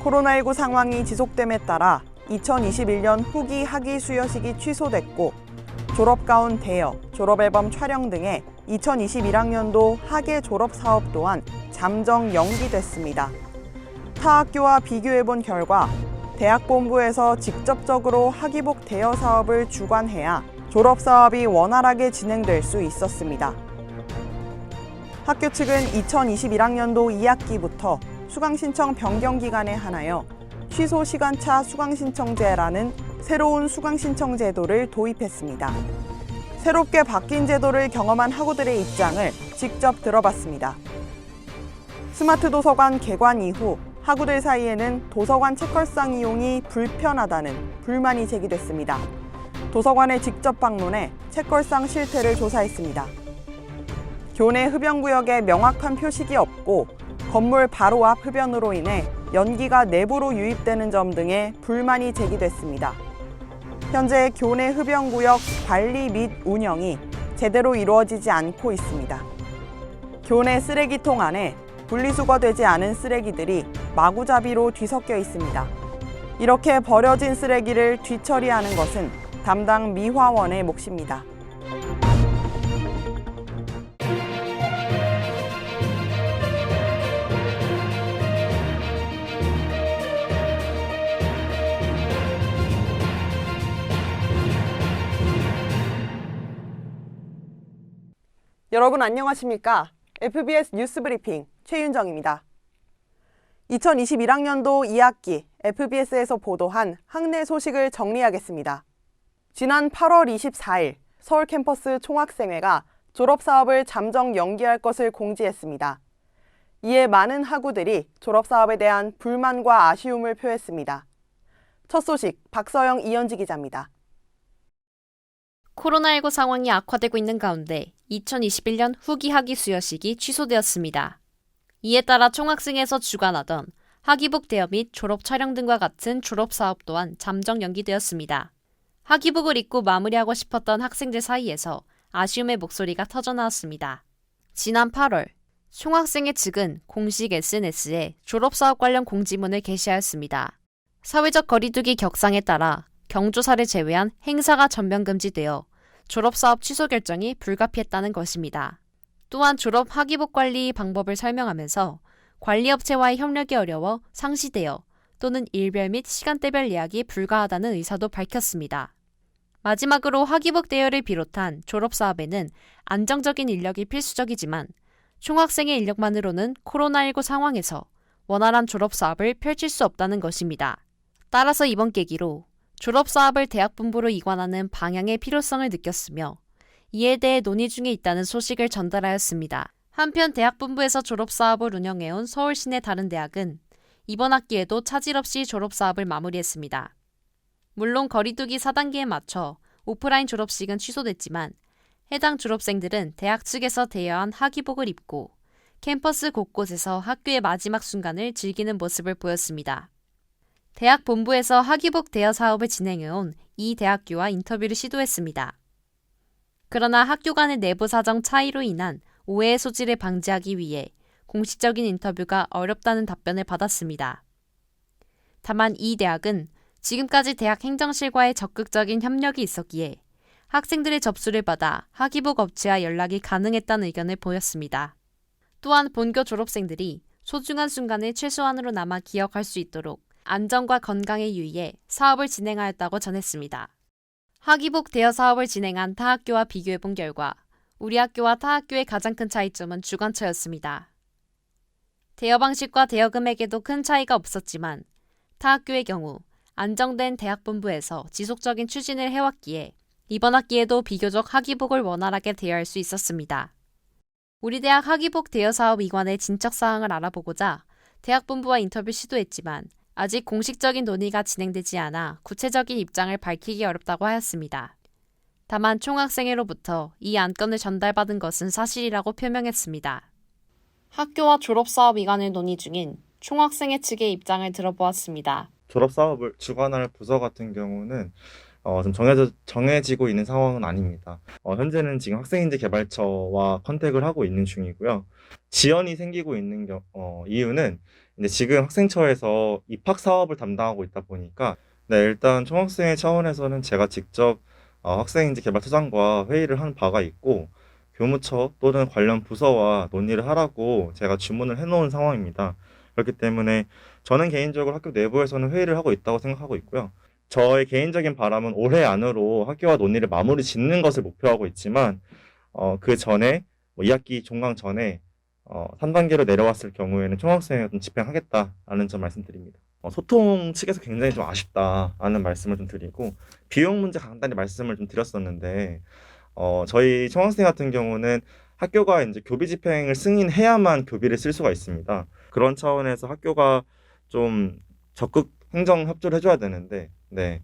코로나19 상황이 지속됨에 따라 2021년 후기 학위 수여식이 취소됐고 졸업가운 대여, 졸업앨범 촬영 등의 2021학년도 학예 졸업 사업 또한 잠정 연기됐습니다. 타 학교와 비교해본 결과 대학 본부에서 직접적으로 학위복 대여 사업을 주관해야 졸업 사업이 원활하게 진행될 수 있었습니다. 학교 측은 2021학년도 2학기부터 수강신청 변경 기간에 한하여 취소 시간차 수강신청제라는 새로운 수강신청 제도를 도입했습니다. 새롭게 바뀐 제도를 경험한 학우들의 입장을 직접 들어봤습니다. 스마트 도서관 개관 이후 학우들 사이에는 도서관 책걸상 이용이 불편하다는 불만이 제기됐습니다. 도서관에 직접 방문해 책걸상 실태를 조사했습니다. 교내 흡연구역에 명확한 표식이 없고 건물 바로 앞 흡연으로 인해 연기가 내부로 유입되는 점 등의 불만이 제기됐습니다. 현재 교내 흡연구역 관리 및 운영이 제대로 이루어지지 않고 있습니다. 교내 쓰레기통 안에 분리수거되지 않은 쓰레기들이 마구잡이로 뒤섞여 있습니다. 이렇게 버려진 쓰레기를 뒤처리하는 것은 담당 미화원의 몫입니다. 여러분 안녕하십니까? FBS 뉴스브리핑 최윤정입니다. 2021학년도 2학기 FBS에서 보도한 학내 소식을 정리하겠습니다. 지난 8월 24일 서울 캠퍼스 총학생회가 졸업사업을 잠정 연기할 것을 공지했습니다. 이에 많은 학우들이 졸업사업에 대한 불만과 아쉬움을 표했습니다. 첫 소식 박서영 이현지 기자입니다. 코로나19 상황이 악화되고 있는 가운데 2021년 후기 학위 수여식이 취소되었습니다. 이에 따라 총학생회에서 주관하던 학위복 대여 및 졸업 촬영 등과 같은 졸업 사업 또한 잠정 연기되었습니다. 학위복을 입고 마무리하고 싶었던 학생들 사이에서 아쉬움의 목소리가 터져나왔습니다. 지난 8월 총학생회 측은 공식 SNS에 졸업사업 관련 공지문을 게시하였습니다. 사회적 거리두기 격상에 따라 경조사를 제외한 행사가 전면 금지되어 졸업사업 취소 결정이 불가피했다는 것입니다. 또한 졸업 학위복 관리 방법을 설명하면서 관리업체와의 협력이 어려워 상시되어 또는 일별 및 시간대별 예약이 불가하다는 의사도 밝혔습니다. 마지막으로 학위복 대여를 비롯한 졸업사업에는 안정적인 인력이 필수적이지만 총학생의 인력만으로는 코로나19 상황에서 원활한 졸업사업을 펼칠 수 없다는 것입니다. 따라서 이번 계기로 졸업사업을 대학 본부로 이관하는 방향의 필요성을 느꼈으며 이에 대해 논의 중에 있다는 소식을 전달하였습니다. 한편 대학 본부에서 졸업사업을 운영해온 서울 시내 다른 대학은 이번 학기에도 차질 없이 졸업사업을 마무리했습니다. 물론 거리두기 4단계에 맞춰 오프라인 졸업식은 취소됐지만 해당 졸업생들은 대학 측에서 대여한 학위복을 입고 캠퍼스 곳곳에서 학교의 마지막 순간을 즐기는 모습을 보였습니다. 대학 본부에서 학위복 대여 사업을 진행해온 이 대학교와 인터뷰를 시도했습니다. 그러나 학교 간의 내부 사정 차이로 인한 오해의 소지를 방지하기 위해 공식적인 인터뷰가 어렵다는 답변을 받았습니다. 다만 이 대학은 지금까지 대학 행정실과의 적극적인 협력이 있었기에 학생들의 접수를 받아 학위복 업체와 연락이 가능했다는 의견을 보였습니다. 또한 본교 졸업생들이 소중한 순간을 최소한으로 남아 기억할 수 있도록 안전과 건강에 유의해 사업을 진행하였다고 전했습니다. 학위복 대여 사업을 진행한 타 학교와 비교해본 결과 우리 학교와 타 학교의 가장 큰 차이점은 주관처였습니다. 대여 방식과 대여 금액에도 큰 차이가 없었지만 타 학교의 경우 안정된 대학 본부에서 지속적인 추진을 해왔기에 이번 학기에도 비교적 학위복을 원활하게 대여할 수 있었습니다. 우리 대학 학위복 대여 사업 이관의 진척 사항을 알아보고자 대학 본부와 인터뷰 시도했지만 아직 공식적인 논의가 진행되지 않아 구체적인 입장을 밝히기 어렵다고 하였습니다. 다만 총학생회로부터 이 안건을 전달받은 것은 사실이라고 표명했습니다. 학교와 졸업사업 이관을 논의 중인 총학생회 측의 입장을 들어보았습니다. 졸업사업을 주관할 부서 같은 경우는 좀 정해지고 있는 상황은 아닙니다. 현재는 지금 학생인재 개발처와 컨택을 하고 있는 중이고요. 지연이 생기고 있는 이유는 이제 지금 학생처에서 입학 사업을 담당하고 있다 보니까 네, 일단 총학생회 차원에서는 제가 직접 학생인지 개발처장과 회의를 한 바가 있고 교무처 또는 관련 부서와 논의를 하라고 제가 주문을 해놓은 상황입니다. 그렇기 때문에 저는 개인적으로 학교 내부에서는 회의를 하고 있다고 생각하고 있고요. 저의 개인적인 바람은 올해 안으로 학교와 논의를 마무리 짓는 것을 목표하고 있지만 그 전에 뭐 2학기 종강 전에 3단계로 내려왔을 경우에는 총학생회가 좀 집행하겠다라는 점 말씀드립니다. 소통 측에서 굉장히 좀 아쉽다라는 말씀을 좀 드리고 비용 문제 간단히 말씀을 좀 드렸었는데 저희 총학생 같은 경우는 학교가 이제 교비 집행을 승인해야만 교비를 쓸 수가 있습니다. 그런 차원에서 학교가 좀 적극 행정 협조를 해줘야 되는데, 네,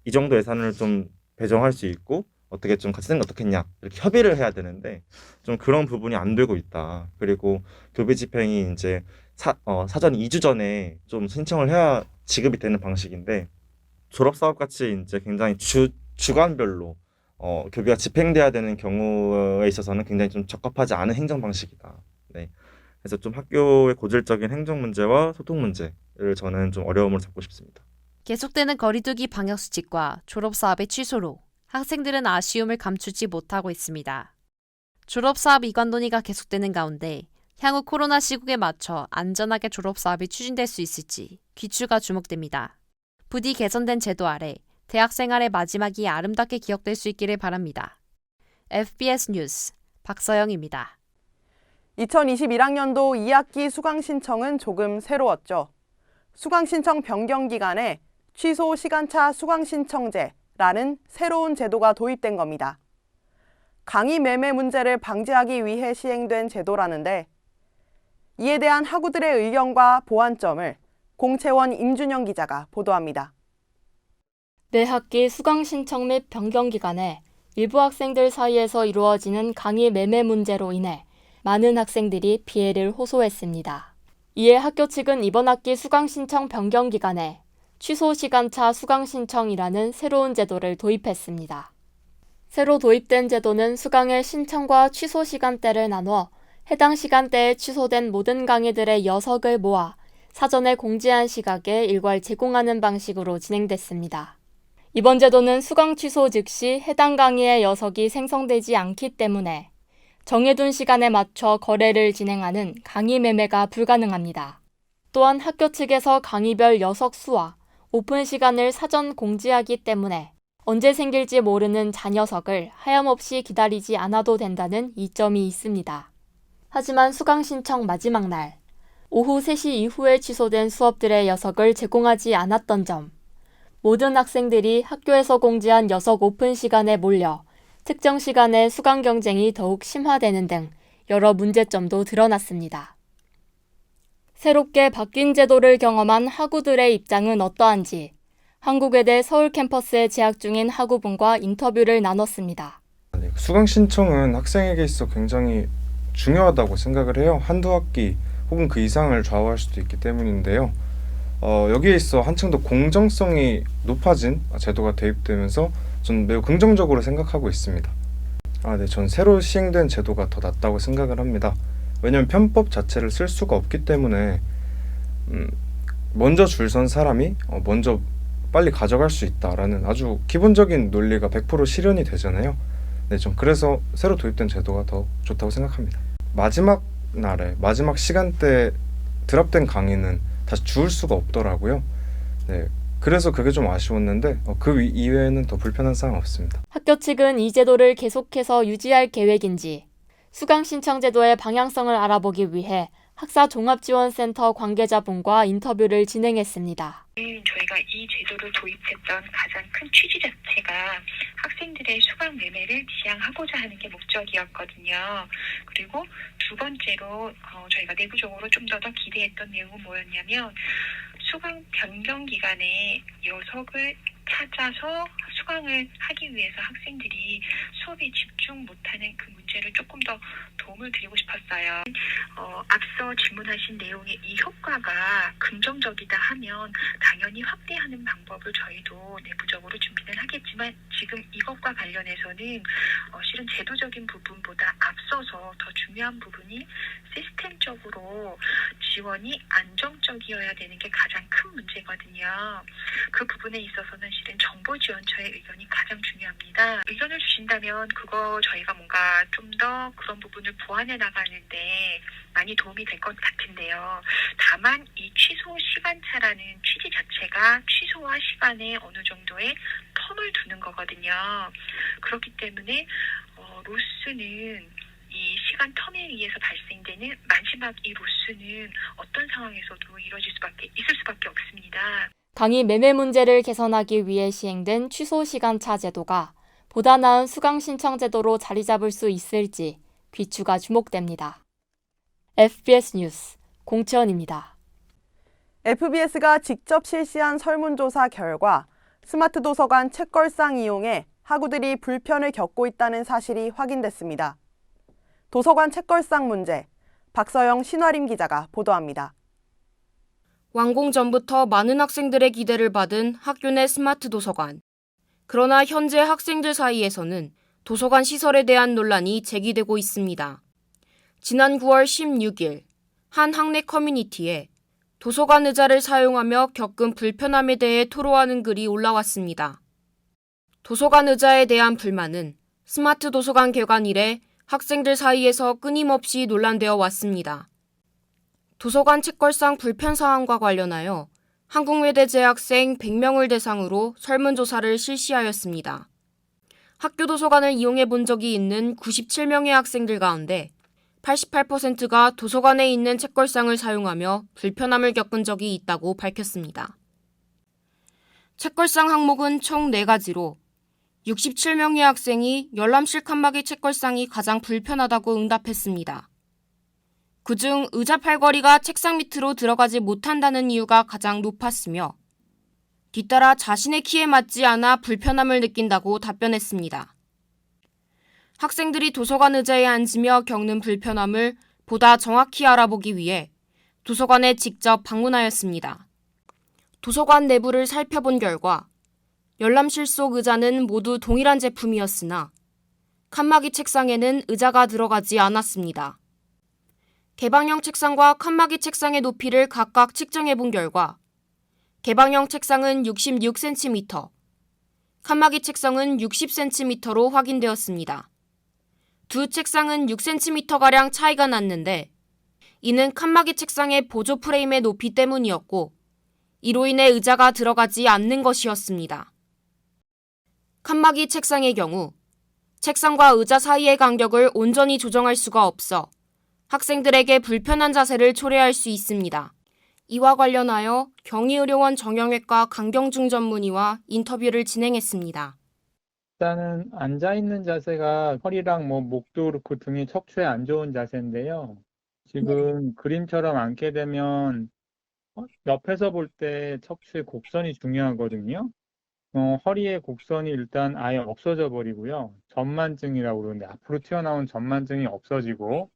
이 정도 예산을 좀 배정할 수 있고 어떻게 좀 같이 생각 어떻겠냐 이렇게 협의를 해야 되는데 좀 그런 부분이 안 되고 있다. 그리고 교비 집행이 이제 사전 2주 전에 좀 신청을 해야 지급이 되는 방식인데 졸업 사업 같이 이제 굉장히 주간별로 교비가 집행돼야 되는 경우에 있어서는 굉장히 좀 적합하지 않은 행정 방식이다. 네. 그래서 좀 학교의 고질적인 행정 문제와 소통 문제를 저는 좀 어려움을 잡고 싶습니다. 계속되는 거리두기 방역 수칙과 졸업 사업의 취소로 학생들은 아쉬움을 감추지 못하고 있습니다. 졸업 사업 이관 논의가 계속되는 가운데 향후 코로나 시국에 맞춰 안전하게 졸업 사업이 추진될 수 있을지 귀추가 주목됩니다. 부디 개선된 제도 아래 대학 생활의 마지막이 아름답게 기억될 수 있기를 바랍니다. FBS 뉴스 박서영입니다. 2021학년도 2학기 수강 신청은 조금 새로웠죠. 수강 신청 변경 기간에 취소 시간차 수강 신청제라는 새로운 제도가 도입된 겁니다. 강의 매매 문제를 방지하기 위해 시행된 제도라는데 이에 대한 학우들의 의견과 보완점을 공채원 임준영 기자가 보도합니다. 매 학기 수강 신청 및 변경 기간에 일부 학생들 사이에서 이루어지는 강의 매매 문제로 인해 많은 학생들이 피해를 호소했습니다. 이에 학교 측은 이번 학기 수강 신청 변경 기간에 취소 시간차 수강 신청이라는 새로운 제도를 도입했습니다. 새로 도입된 제도는 수강의 신청과 취소 시간대를 나누어 해당 시간대에 취소된 모든 강의들의 여석을 모아 사전에 공지한 시각에 일괄 제공하는 방식으로 진행됐습니다. 이번 제도는 수강 취소 즉시 해당 강의의 여석이 생성되지 않기 때문에 정해둔 시간에 맞춰 거래를 진행하는 강의 매매가 불가능합니다. 또한 학교 측에서 강의별 여석 수와 오픈 시간을 사전 공지하기 때문에 언제 생길지 모르는 잔여석을 하염없이 기다리지 않아도 된다는 이점이 있습니다. 하지만 수강 신청 마지막 날, 오후 3시 이후에 취소된 수업들의 여석을 제공하지 않았던 점, 모든 학생들이 학교에서 공지한 여석 오픈 시간에 몰려 특정 시간에 수강 경쟁이 더욱 심화되는 등 여러 문제점도 드러났습니다. 새롭게 바뀐 제도를 경험한 학우들의 입장은 어떠한지 한국외대 서울 캠퍼스에 재학 중인 학우분과 인터뷰를 나눴습니다. 수강 신청은 학생에게 있어 굉장히 중요하다고 생각을 해요. 한두 학기 혹은 그 이상을 좌우할 수도 있기 때문인데요. 여기에 있어 한층 더 공정성이 높아진 제도가 대입되면서 전 매우 긍정적으로 생각하고 있습니다. 네, 전 새로 시행된 제도가 더 낫다고 생각을 합니다. 왜냐하면 편법 자체를 쓸 수가 없기 때문에 먼저 줄 선 사람이 먼저 빨리 가져갈 수 있다라는 아주 기본적인 논리가 100% 실현이 되잖아요. 네, 좀 그래서 새로 도입된 제도가 더 좋다고 생각합니다. 마지막 날에 마지막 시간대에 드랍된 강의는 다시 주울 수가 없더라고요. 네, 그래서 그게 좀 아쉬웠는데 그 이외에는 더 불편한 사항은 없습니다. 학교 측은 이 제도를 계속해서 유지할 계획인지 수강 신청 제도의 방향성을 알아보기 위해 학사종합지원센터 관계자분과 인터뷰를 진행했습니다. 저희가 이 제도를 도입했던 가장 큰 취지 자체가 학생들의 수강 매매를 지양하고자 하는 게 목적이었거든요. 그리고 두 번째로 저희가 내부적으로 좀 더 기대했던 내용은 뭐였냐면 수강 변경 기간에 여석을 찾아서 수강을 하기 위해서 학생들이 수업에 집중 못하는 그 문제 문제를 조금 더 도움을 드리고 싶었어요. 앞서 질문하신 내용의 이 효과가 긍정적이다 하면 당연히 확대하는 방법을 저희도 내부적으로 준비는 하겠지만 지금 이것과 관련해서는 실은 제도적인 부분보다 앞서서 더 중요한 부분이 시스템적으로 지원이 안정적이어야 되는 게 가장 큰 문제거든요. 그 부분에 있어서는 실은 정보지원처의 의견이 가장 중요합니다. 의견을 주신다면 그거 저희가 뭔가 좀 더 그런 부분을 보완해 나가는데 많이 도움이 될 것 같은데요. 다만 이 취소 시간차라는 취지 자체가 취소와 시간에 어느 정도의 텀을 두는 거거든요. 그렇기 때문에 로스는 이 시간 텀에 의해서 발생되는 마지막 이 로스는 어떤 상황에서도 있을 수밖에 없습니다. 강의 매매 문제를 개선하기 위해 시행된 취소 시간차 제도가 보다 나은 수강 신청 제도로 자리 잡을 수 있을지 귀추가 주목됩니다. FBS 뉴스 공채원입니다. FBS가 직접 실시한 설문조사 결과 스마트 도서관 책걸상 이용에 학우들이 불편을 겪고 있다는 사실이 확인됐습니다. 도서관 책걸상 문제, 박서영 신화림 기자가 보도합니다. 완공 전부터 많은 학생들의 기대를 받은 학교 내 스마트 도서관. 그러나 현재 학생들 사이에서는 도서관 시설에 대한 논란이 제기되고 있습니다. 지난 9월 16일 한 학내 커뮤니티에 도서관 의자를 사용하며 겪은 불편함에 대해 토로하는 글이 올라왔습니다. 도서관 의자에 대한 불만은 스마트 도서관 개관 이래 학생들 사이에서 끊임없이 논란되어 왔습니다. 도서관 책걸상 불편 사항과 관련하여 한국외대 재학생 100명을 대상으로 설문조사를 실시하였습니다. 학교 도서관을 이용해 본 적이 있는 97명의 학생들 가운데 88%가 도서관에 있는 책걸상을 사용하며 불편함을 겪은 적이 있다고 밝혔습니다. 책걸상 항목은 총 4가지로 67명의 학생이 열람실 칸막이 책걸상이 가장 불편하다고 응답했습니다. 그중 의자 팔걸이가 책상 밑으로 들어가지 못한다는 이유가 가장 높았으며 뒤따라 자신의 키에 맞지 않아 불편함을 느낀다고 답변했습니다. 학생들이 도서관 의자에 앉으며 겪는 불편함을 보다 정확히 알아보기 위해 도서관에 직접 방문하였습니다. 도서관 내부를 살펴본 결과 열람실 속 의자는 모두 동일한 제품이었으나 칸막이 책상에는 의자가 들어가지 않았습니다. 개방형 책상과 칸막이 책상의 높이를 각각 측정해 본 결과 개방형 책상은 66cm, 칸막이 책상은 60cm로 확인되었습니다. 두 책상은 6cm가량 차이가 났는데 이는 칸막이 책상의 보조 프레임의 높이 때문이었고 이로 인해 의자가 들어가지 않는 것이었습니다. 칸막이 책상의 경우 책상과 의자 사이의 간격을 온전히 조정할 수가 없어 학생들에게 불편한 자세를 초래할 수 있습니다. 이와 관련하여 경희의료원 정형외과 강경중 전문의와 인터뷰를 진행했습니다. 일단은 앉아있는 자세가 허리랑 목도 그렇고 등이 척추에 안 좋은 자세인데요. 지금 그림처럼 앉게 되면 옆에서 볼 때 척추의 곡선이 중요하거든요. 허리의 곡선이 일단 아예 없어져 버리고요. 전만증이라고 그러는데 앞으로 튀어나온 전만증이 없어지고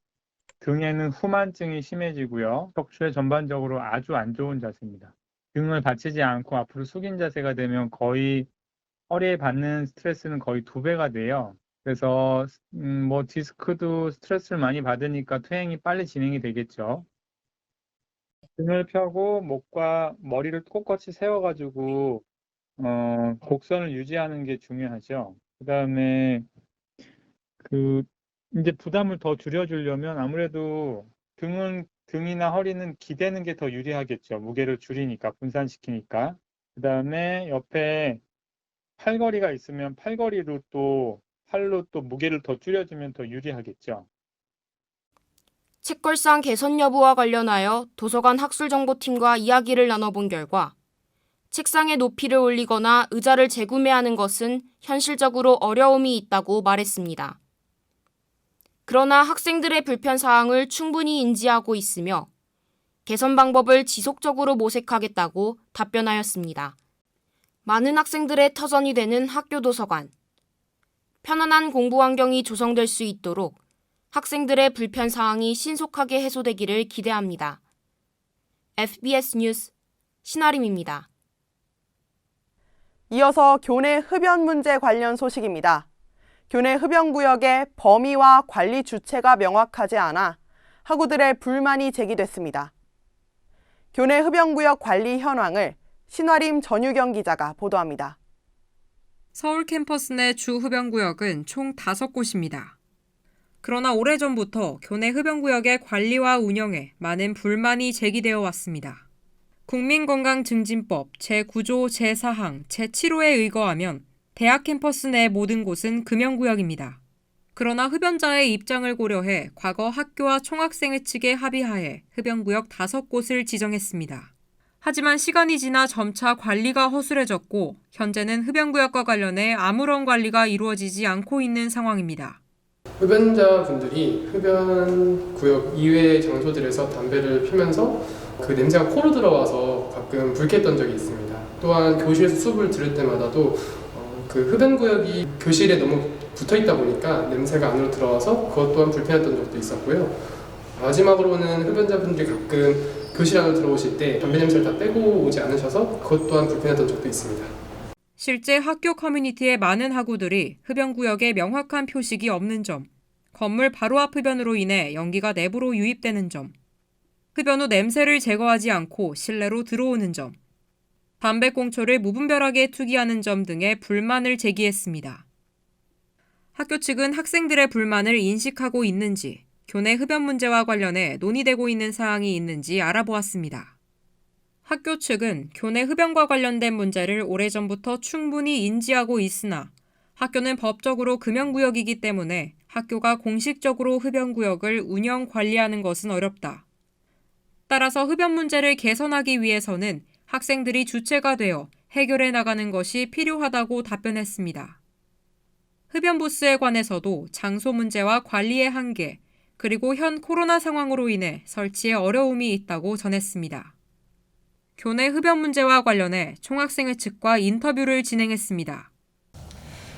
등에는 후만증이 심해지고요. 척추에 전반적으로 아주 안 좋은 자세입니다. 등을 받치지 않고 앞으로 숙인 자세가 되면 거의 허리에 받는 스트레스는 거의 2배가 돼요. 그래서 디스크도 스트레스를 많이 받으니까 퇴행이 빨리 진행이 되겠죠. 등을 펴고 목과 머리를 꼿꼿이 세워가지고 곡선을 유지하는 게 중요하죠. 그다음에 이제 부담을 더 줄여주려면 아무래도 등이나 허리는 기대는 게 더 유리하겠죠. 무게를 줄이니까, 분산시키니까. 그다음에 옆에 팔걸이가 있으면 팔걸이로 또 팔로 또 무게를 더 줄여주면 더 유리하겠죠. 책걸상 개선 여부와 관련하여 도서관 학술정보팀과 이야기를 나눠본 결과 책상의 높이를 올리거나 의자를 재구매하는 것은 현실적으로 어려움이 있다고 말했습니다. 그러나 학생들의 불편 사항을 충분히 인지하고 있으며 개선 방법을 지속적으로 모색하겠다고 답변하였습니다. 많은 학생들의 터전이 되는 학교 도서관. 편안한 공부 환경이 조성될 수 있도록 학생들의 불편 사항이 신속하게 해소되기를 기대합니다. FBS 뉴스 신아림입니다. 이어서 교내 흡연 문제 관련 소식입니다. 교내 흡연구역의 범위와 관리 주체가 명확하지 않아 학우들의 불만이 제기됐습니다. 교내 흡연구역 관리 현황을 신아림 전유경 기자가 보도합니다. 서울 캠퍼스 내 주 흡연구역은 총 5곳입니다. 그러나 오래전부터 교내 흡연구역의 관리와 운영에 많은 불만이 제기되어 왔습니다. 국민건강증진법 제9조 제4항 제7호에 의거하면 대학 캠퍼스 내 모든 곳은 금연구역입니다. 그러나 흡연자의 입장을 고려해 과거 학교와 총학생회 측의 합의하에 흡연구역 5곳을 지정했습니다. 하지만 시간이 지나 점차 관리가 허술해졌고 현재는 흡연구역과 관련해 아무런 관리가 이루어지지 않고 있는 상황입니다. 흡연자분들이 흡연 구역 이외의 장소들에서 담배를 피면서 그 냄새가 코로 들어와서 가끔 불쾌했던 적이 있습니다. 또한 교실에서 수업을 들을 때마다도 그 흡연 구역이 교실에 너무 붙어 있다 보니까 냄새가 안으로 들어와서 그것 또한 불편했던 적도 있었고요. 마지막으로는 흡연자분들이 가끔 교실 안으로 들어오실 때 담배 냄새를 다 빼고 오지 않으셔서 그것 또한 불편했던 적도 있습니다. 실제 학교 커뮤니티의 많은 학우들이 흡연구역에 명확한 표식이 없는 점, 건물 바로 앞 흡연으로 인해 연기가 내부로 유입되는 점, 흡연 후 냄새를 제거하지 않고 실내로 들어오는 점, 담배꽁초를 무분별하게 투기하는 점 등의 불만을 제기했습니다. 학교 측은 학생들의 불만을 인식하고 있는지, 교내 흡연 문제와 관련해 논의되고 있는 사항이 있는지 알아보았습니다. 학교 측은 교내 흡연과 관련된 문제를 오래전부터 충분히 인지하고 있으나 학교는 법적으로 금연구역이기 때문에 학교가 공식적으로 흡연구역을 운영 관리하는 것은 어렵다. 따라서 흡연 문제를 개선하기 위해서는 학생들이 주체가 되어 해결해 나가는 것이 필요하다고 답변했습니다. 흡연 부스에 관해서도 장소 문제와 관리의 한계, 그리고 현 코로나 상황으로 인해 설치에 어려움이 있다고 전했습니다. 교내 흡연 문제와 관련해 총학생회 측과 인터뷰를 진행했습니다.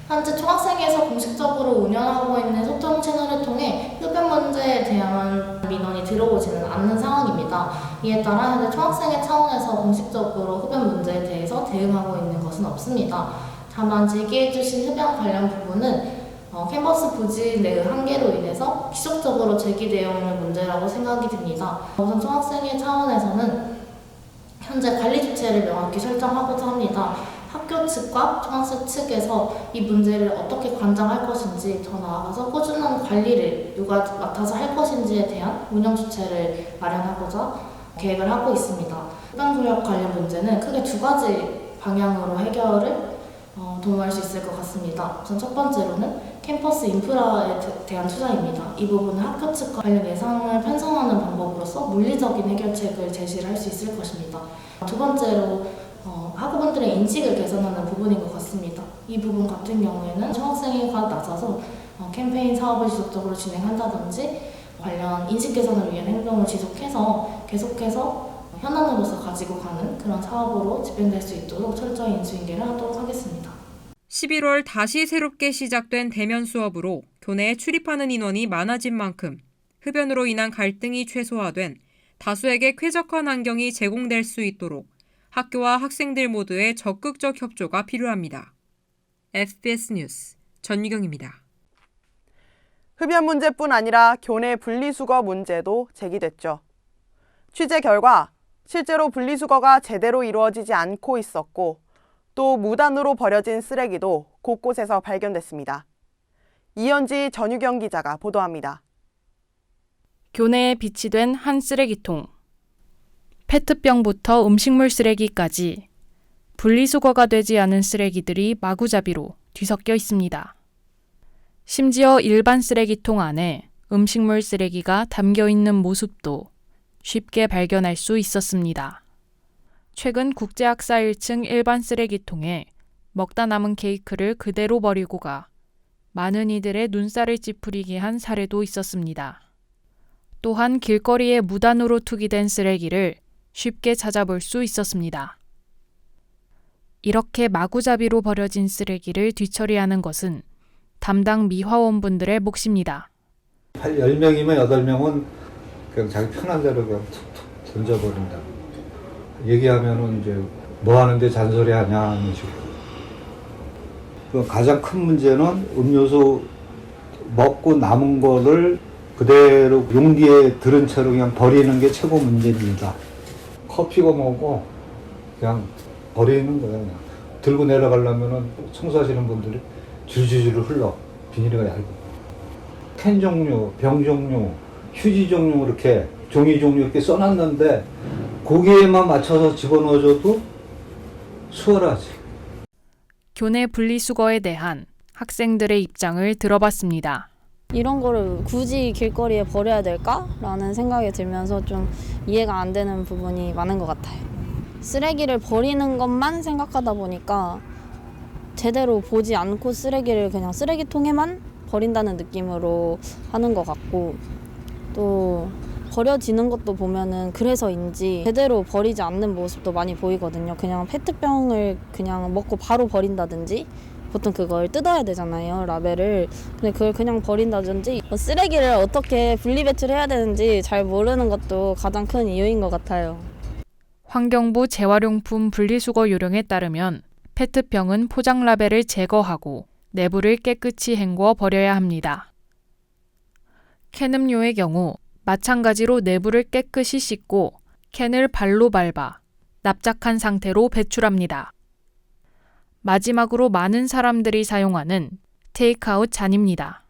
현재 총학생회에서 공식적으로 운영하고 있는 소통 채널을 통해 흡연 문제에 대한 민원이 들어오지는 않는 상황입니다. 이에 따라 현재 총학생회 차원에서 공식적으로 흡연 문제에 대해서 대응하고 있는 것은 없습니다. 다만 제기해주신 흡연 관련 부분은 캠퍼스 부지 내의 한계로 인해서 지속적으로 제기되어 오는 문제라고 생각이 듭니다. 우선 총학생회 차원에서는 현재 관리 주체를 명확히 설정하고자 합니다. 학교 측과 총학생 측에서 이 문제를 어떻게 관장할 것인지, 더 나아가서 꾸준한 관리를 누가 맡아서 할 것인지에 대한 운영 주체를 마련하고자 계획을 하고 있습니다. 흡연구역 관련 문제는 크게 2가지 방향으로 해결을 도모할 수 있을 것 같습니다. 우선 첫 번째로는 캠퍼스 인프라에 대한 투자입니다. 이 부분은 학교 측과 관련 예산을 편성하는 방법으로서 물리적인 해결책을 제시를 할 수 있을 것입니다. 두 번째로 학우분들의 인식을 개선하는 부분인 것 같습니다. 이 부분 같은 경우에는 총학생회가 나서서 캠페인 사업을 지속적으로 진행한다든지 관련 인식 개선을 위한 행동을 계속해서 현안으로서 가지고 가는 그런 사업으로 집행될 수 있도록 철저히 인수인계를 하도록 하겠습니다. 11월 다시 새롭게 시작된 대면 수업으로 교내에 출입하는 인원이 많아진 만큼 흡연으로 인한 갈등이 최소화된 다수에게 쾌적한 환경이 제공될 수 있도록 학교와 학생들 모두의 적극적 협조가 필요합니다. FBS 뉴스 전유경입니다. 흡연 문제뿐 아니라 교내 분리수거 문제도 제기됐죠. 취재 결과 실제로 분리수거가 제대로 이루어지지 않고 있었고 또 무단으로 버려진 쓰레기도 곳곳에서 발견됐습니다. 이현지 전유경 기자가 보도합니다. 교내에 비치된 한 쓰레기통. 페트병부터 음식물 쓰레기까지 분리수거가 되지 않은 쓰레기들이 마구잡이로 뒤섞여 있습니다. 심지어 일반 쓰레기통 안에 음식물 쓰레기가 담겨 있는 모습도 쉽게 발견할 수 있었습니다. 최근 국제학사 1층 일반 쓰레기통에 먹다 남은 케이크를 그대로 버리고 가 많은 이들의 눈살을 찌푸리게 한 사례도 있었습니다. 또한 길거리에 무단으로 투기된 쓰레기를 쉽게 찾아볼 수 있었습니다. 이렇게 마구잡이로 버려진 쓰레기를 뒤처리하는 것은 담당 미화원분들의 몫입니다. 10명이면 8명은 그냥 자기 편한 대로 그냥 툭툭 던져버린다. 얘기하면은 이제 뭐 하는데 잔소리 하냐 이런 식으로. 그 가장 큰 문제는 음료수 먹고 남은 거를 그대로 용기에 들은 채로 그냥 버리는 게 최고 문제입니다. 커피가 먹고 그냥 버리는 거예요. 그냥. 들고 내려가려면은 청소하시는 분들이 줄줄줄 흘러. 비닐이 얇고. 캔 종류, 병 종류, 휴지 종류 이렇게 종이 종류 이렇게 써놨는데 거기에만 맞춰서 집어넣어줘도 수월하지. 교내 분리수거에 대한 학생들의 입장을 들어봤습니다. 이런 거를 굳이 길거리에 버려야 될까라는 생각이 들면서 좀 이해가 안 되는 부분이 많은 것 같아요. 쓰레기를 버리는 것만 생각하다 보니까 제대로 보지 않고 쓰레기를 그냥 쓰레기통에만 버린다는 느낌으로 하는 것 같고, 또 버려지는 것도 보면은 그래서인지 제대로 버리지 않는 모습도 많이 보이거든요. 그냥 페트병을 그냥 먹고 바로 버린다든지, 보통 그걸 뜯어야 되잖아요, 라벨을. 근데 그걸 그냥 버린다든지, 쓰레기를 어떻게 분리배출해야 되는지 잘 모르는 것도 가장 큰 이유인 것 같아요. 환경부 재활용품 분리수거 요령에 따르면 페트병은 포장 라벨을 제거하고 내부를 깨끗이 헹궈 버려야 합니다. 캔음료의 경우 마찬가지로 내부를 깨끗이 씻고 캔을 발로 밟아 납작한 상태로 배출합니다. 마지막으로 많은 사람들이 사용하는 테이크아웃 잔입니다.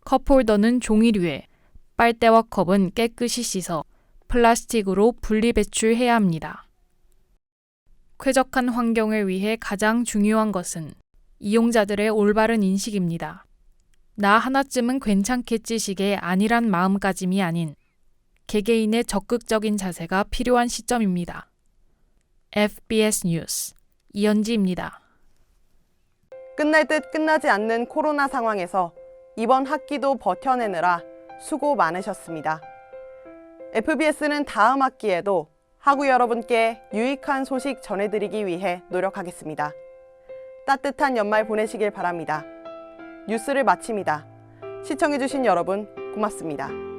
컵홀더는 종이류에, 빨대와 컵은 깨끗이 씻어 플라스틱으로 분리배출해야 합니다. 쾌적한 환경을 위해 가장 중요한 것은 이용자들의 올바른 인식입니다. 나 하나쯤은 괜찮겠지식의 아니란 마음가짐이 아닌 개개인의 적극적인 자세가 필요한 시점입니다. FBS 뉴스 이현지입니다. 끝날 듯 끝나지 않는 코로나 상황에서 이번 학기도 버텨내느라 수고 많으셨습니다. FBS는 다음 학기에도 학우 여러분께 유익한 소식 전해드리기 위해 노력하겠습니다. 따뜻한 연말 보내시길 바랍니다. 뉴스를 마칩니다. 시청해주신 여러분 고맙습니다.